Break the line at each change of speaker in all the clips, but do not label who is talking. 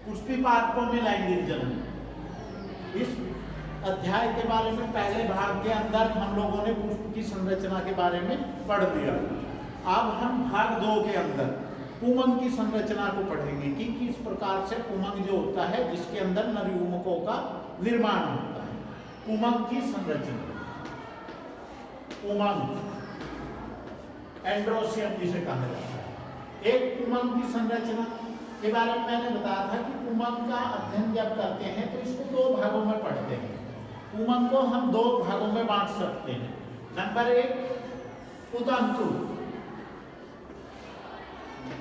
पुष्पिपादपों में लैंगिक जनन। इस अध्याय के बारे में पहले भाग के अंदर हम लोगों ने पुष्प की संरचना के बारे में पढ़ दिया। अब हम भाग 2 के अंदर पुमंग की संरचना को पढ़ेंगे कि किस प्रकार से पुमंग जो होता है जिसके अंदर नरयुग्मकों का निर्माण होता है। पुमंग की संरचना, पुमंग एंड्रोसियम जिसे कहा जाता है। एक पुमंग की संरचना के बारे में मैंने बताया था कि पुमंग का अध्ययन जब करते हैं तो इसको 2 भागों में पढ़ते हैं। पुमंग को हम 2 भागों में बांट सकते हैं। नंबर 1 उतंतु,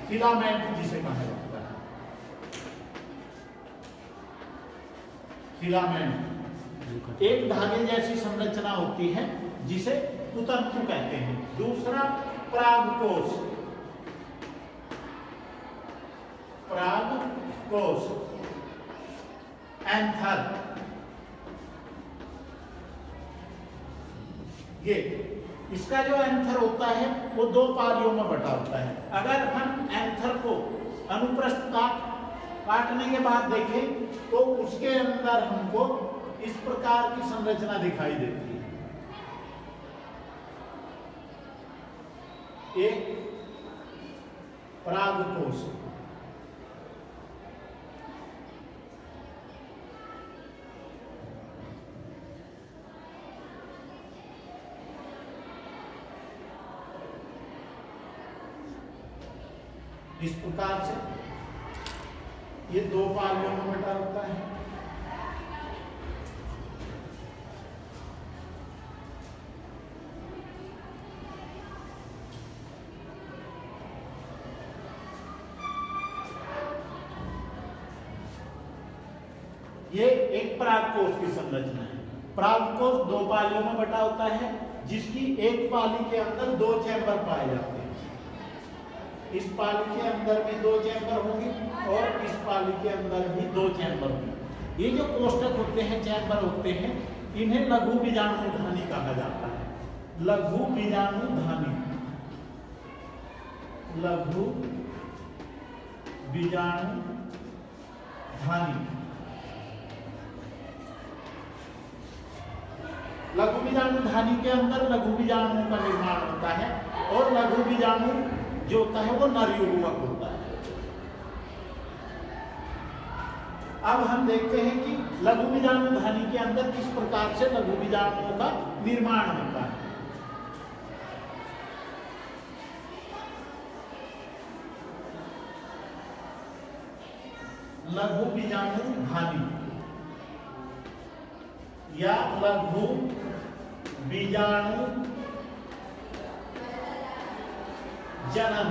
फिलामेंट जिसे कहा जाता है, फिलामेंट एक धागे जैसी संरचना होती है जिसे उतंतु कहते हैं। दूसरा परागकोश, परागकोश एंथर, ये इसका जो एंथर होता है वो 2 पालियों में बटा होता है। अगर हम एंथर को अनुप्रस्थ काटने के बाद देखें तो उसके अंदर हमको इस प्रकार की संरचना दिखाई देती है। एक परागकोश, इस प्रकार से ये 2 पालियों में बटा होता है। ये एक परागकोश की संरचना है। परागकोश 2 पालियों में बटा होता है जिसकी एक पाली के अंदर 2 चैम्बर पाए जाते हैं। इस पाली के अंदर भी 2 चैम्बर होंगे और इस पाली के अंदर भी 2 चैम्बर होंगे। ये जो कोष्ठक होते हैं, चैम्बर होते हैं, इन्हें लघु बीजाणुधानी कहा जाता है। लघु बीजाणुधानी, लघु बीजाणुधानी। लघु बीजाणुधानी के अंदर लघु बीजाणुओं का निर्माण होता है और लघु बीजाणु जो होता है वो नरयुग्मक होता है। अब हम देखते हैं कि लघु बीजाणुधानी के अंदर किस प्रकार से लघु बीजाणुओं का निर्माण होता है। लघु बीजाणुधानी या लघु बीजाणु जनन,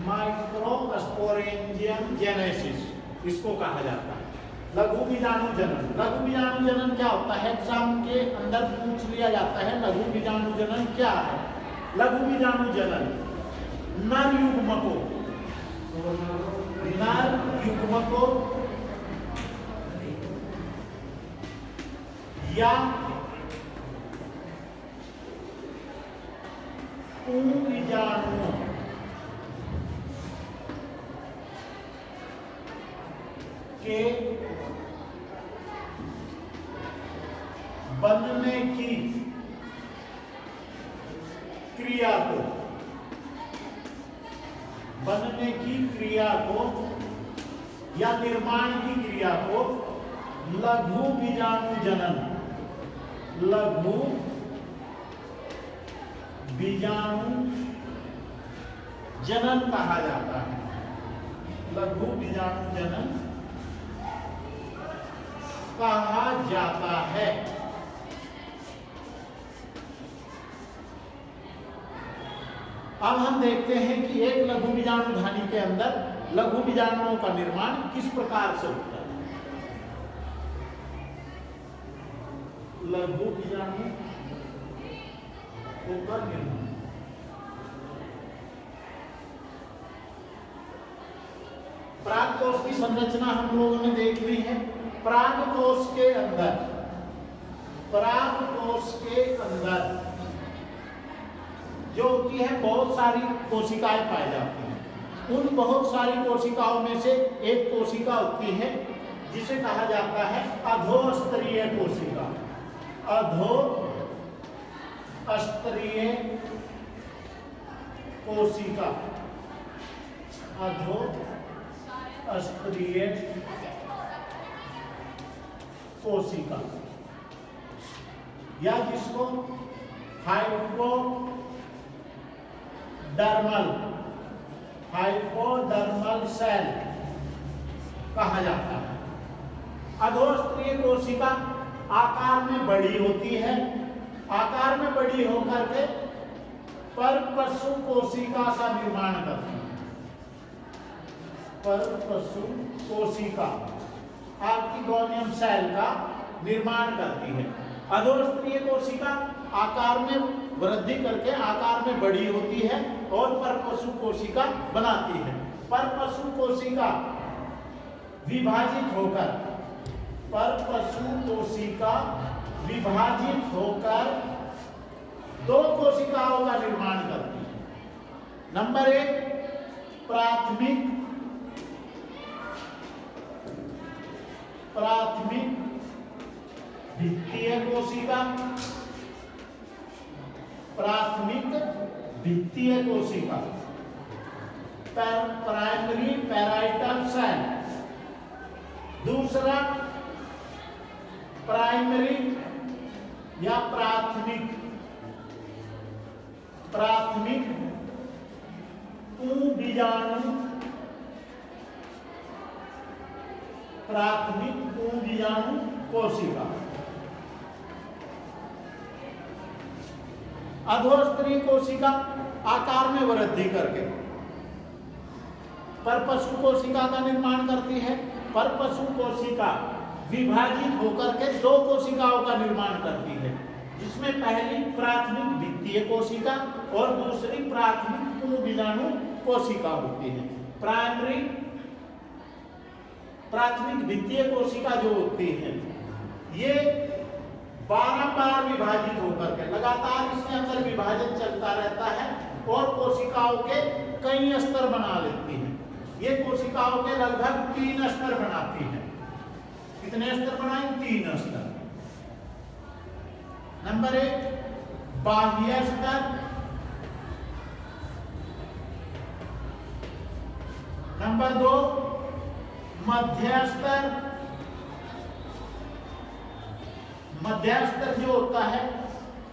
माइक्रोस्पोरेंजियम जेनेसिस इसको कहा जाता है। लघु बीजाणु जनन। लघु बीजाणु जनन क्या होता है? एग्जाम के अंदर पूछ लिया जाता है लघु बीजाणु जनन क्या है। लघु बीजाणु जनन नर युग्मकों या बीजाणुओं के बनने की क्रिया को, बनने की क्रिया को या निर्माण की क्रिया को लघु बीजाणु जनन, लघु बीजाणु जनन कहा जाता है। लघु बीजाणु जनन कहा जाता है। अब हम देखते हैं कि एक लघु बीजाणुधानी के अंदर लघु बीजाणुओं का निर्माण किस प्रकार से होता है। लघु बीजाणु का निर्माण, परागकोश की संरचना हम लोगों ने देख ली है। परागकोश के अंदर, परागकोश के अंदर जो होती है बहुत सारी कोशिकाएं पाई जाती हैं। उन बहुत सारी कोशिकाओं में से एक कोशिका होती है जिसे कहा जाता है अधोस्तरीय कोशिका। अधोस्तरीय कोशिका, अधोस्तरीय कोशिका, या जिसको हाइपोडर्मल सेल कहा जाता है। अधोस्तरीय कोशिका आकार में बड़ी होती है, आकार में बड़ी होकर के परपशु कोशिका का निर्माण करती है। परपशु कोशिका आर्किगोनियम सेल का निर्माण करती है। अधोस्तरीय कोशिका आकार में वृद्धि करके आकार में बड़ी होती है और परपशु कोशिका बनाती है। परपशु कोशिका विभाजित होकर, परपशु कोशिका विभाजित होकर दो कोशिकाओं का निर्माण करती है। नंबर 1 प्राथमिक भित्तीय कोशिका, प्राथमिक भित्तीय कोशिका, प्राइमरी पैराइटल सेल। दूसरा प्राइमरी या प्राथमिक पूंबीजाणु, प्राथमिक पूंबीजाणु कोशिका। अधोस्तरीय कोशिका आकार में वृद्धि करके परपशु कोशिका का निर्माण करती है। परपशु कोशिका विभाजित होकर के दो कोशिकाओं का निर्माण करती है, जिसमें पहली प्राथमिक भित्तीय कोशिका और दूसरी प्राथमिक पूंबीजाणु कोशिका होती है। प्राथमिक भित्तीय कोशिका जो होती है ये बारंबार विभाजित होकर के लगातार इसके अंदर विभाजन चलता रहता है और कोशिकाओं के कई स्तर बना लेती है। ये कोशिकाओं के लगभग 3 स्तर बनाती है। कितने स्तर बनाए? 3 स्तर। नंबर 1 बाह्य स्तर, नंबर 2 मध्य स्तर। मध्य स्तर जो होता है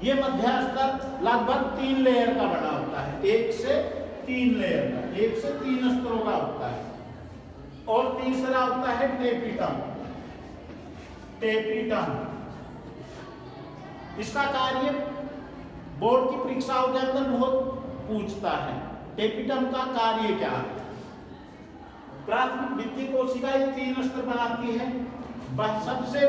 ये मध्य स्तर लगभग 3 लेयर का बना होता है, 1 से 3 लेयर का, 1 से 3 स्तरों का होता है। और तीसरा होता है टेपिटम। इसका कार्य बोर्ड की परीक्षाओं के अंदर बहुत पूछता है। टेपिटम का कार्य क्या है? प्राथमिक भित्तीय कोशिका ये 3 स्तर बनाती है। सबसे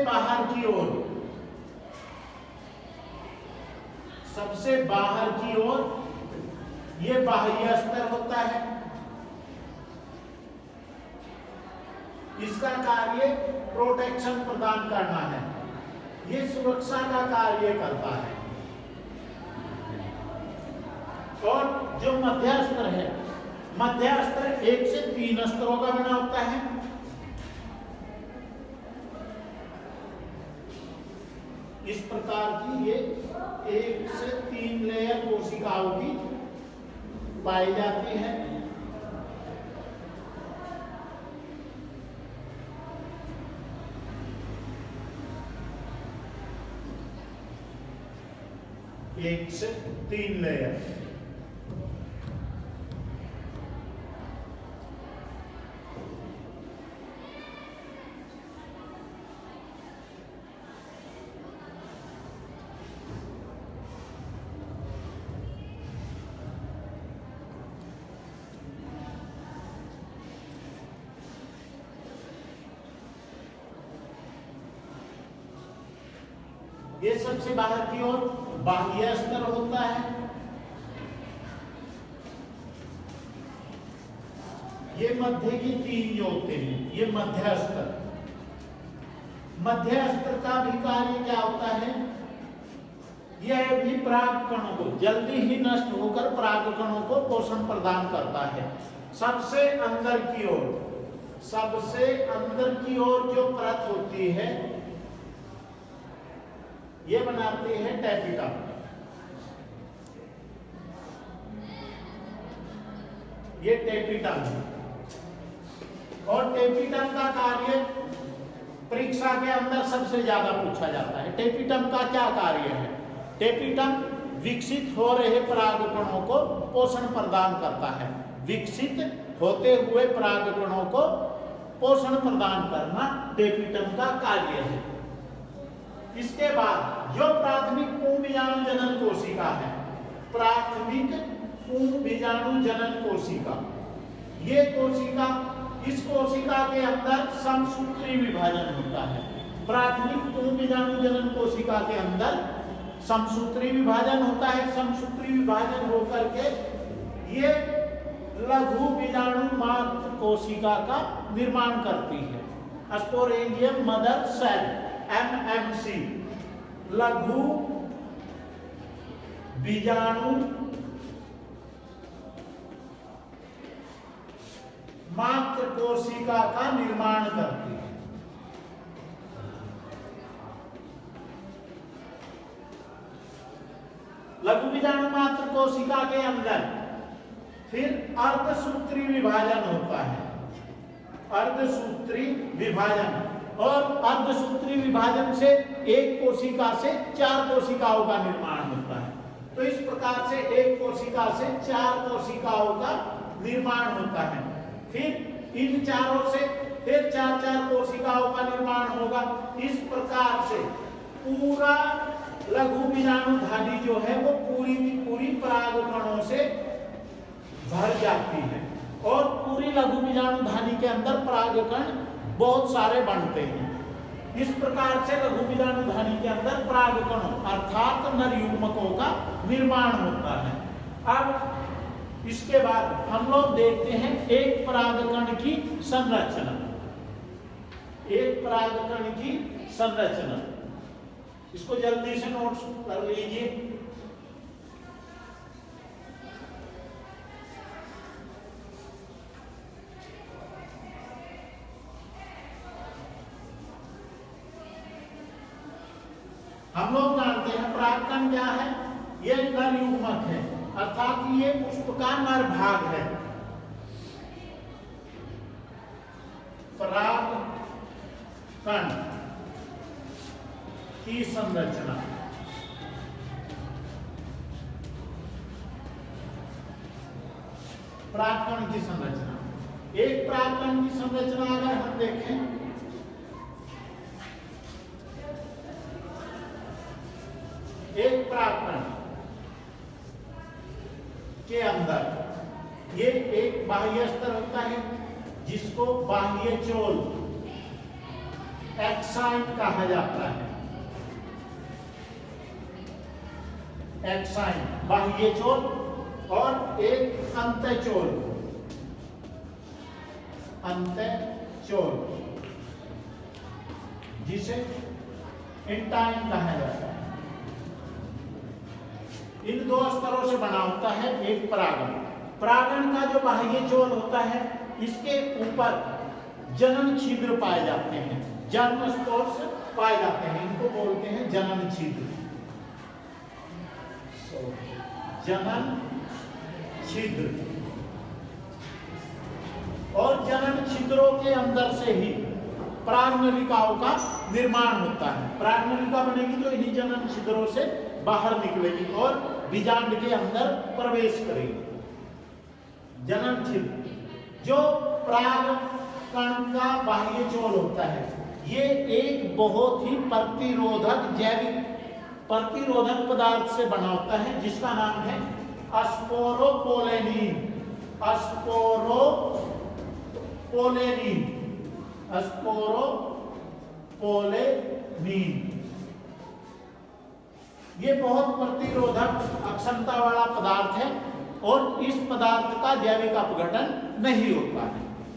बाहर की ओर ये बाह्य स्तर होता है। इसका कार्य प्रोटेक्शन प्रदान करना है, ये सुरक्षा का कार्य करता है। और जो मध्य स्तर है, मध्य स्तर 1 से 3 स्तरों का बना होता है। इस प्रकार की ये 1 से 3 लेयर कोशिकाओं की पाई जाती है। एक से 3 लेयर। ये सबसे बाहर की ओर बाह्य स्तर होता है। ये मध्य की 3 जो होते हैं ये मध्य स्तर। मध्य स्तर का भी कार्य क्या होता है? यह भी पराग कणों को जल्दी ही नष्ट होकर पराग कणों को पोषण प्रदान करता है। सबसे अंदर की ओर, सबसे अंदर की ओर जो परत होती है ये बनाती है टैपिटम। ये टैपिटम है और टैपिटम का कार्य परीक्षा के अंदर सबसे ज्यादा पूछा जाता है। टैपिटम का क्या कार्य है? टैपिटम विकसित हो रहे परागकणों को पोषण प्रदान करता है। विकसित होते हुए परागकणों को पोषण प्रदान करना टैपिटम का कार्य है। इसके बाद जो प्राथमिक पुंबीजाणु जनन कोशिका है, प्राथमिक पुंबीजाणु जनन कोशिका, ये कोशिका, इस कोशिका के अंदर समसूत्री विभाजन होता है। प्राथमिक पुंबीजाणु जनन कोशिका के अंदर समसूत्री विभाजन होता है। समसूत्री विभाजन होकर के ये लघु बीजाणु मात्र कोशिका का निर्माण करती है। स्पोरेंजियम मदर सेल, MMC, लघु बीजाणु मात्र कोशिका का निर्माण करती है। लघु बीजाणु मात्र कोशिका के अंदर फिर अर्धसूत्री विभाजन होता है। अर्धसूत्री विभाजन, और अर्धसूत्री विभाजन से एक कोशिका से 4 कोशिकाओं का निर्माण होता है। तो इस प्रकार से एक कोशिका से 4 कोशिकाओं का निर्माण होता है। फिर इन चारों से फिर 4 कोशिकाओं का निर्माण होगा। इस प्रकार से पूरा लघु बीजाणु धानी जो है वो पूरी की पूरी परागकणों से भर जाती है और पूरी लघु बीजाणु धानी के अंदर परागकण बहुत सारे बनते हैं। इस प्रकार से लघु बीजाणु धानी के अंदर परागकणों अर्थात नर युग्मकों का निर्माण होता है। अब इसके बाद हम लोग देखते हैं एक परागकण की संरचना। एक परागकण की संरचना, इसको जल्दी से नोट्स कर लीजिए। हम लोग जानते हैं परागकण क्या है? ये नर युग्मक है, अर्थात ये पुष्प का नर भाग है। परागकण की संरचना, परागकण की संरचना, एक परागकण की संरचना अगर हम देखें, एक परागकण के अंदर ये एक बाह्य स्तर होता है जिसको बाह्य चोल, एक्साइन कहा जाता है। एक्साइन बाह्य चोल और एक अंतःचोल, अंतःचोल जिसे इंटाइन कहा जाता है। इन 2 स्तरों से बना होता है एक परागण। परागण का जो बाह्य चोल होता है इसके ऊपर जनन छिद्र पाए जाते हैं, जर्म स्पोर्स पाए जाते हैं, इनको बोलते हैं जनन छिद्र। जनन छिद्र, और जनन छिद्रों के अंदर से ही परागनलिकाओं का निर्माण होता है। परागनलिका बनेगी तो इन्हीं जनन छिद्रों से बाहर निकलेगी और बीजांड के अंदर प्रवेश करेगी। जनन छिद्र जो परागकण का बाह्य चोल होता है, ये एक बहुत ही प्रतिरोधक जैविक प्रतिरोधक पदार्थ से बना होता है जिसका नाम है स्पोरोपोलेनिन। स्पोरोपोलेनिन, स्पोरोपोलेनिन ये बहुत प्रतिरोधक अक्षमता वाला पदार्थ है और इस पदार्थ का जैविक अपघटन नहीं होता है।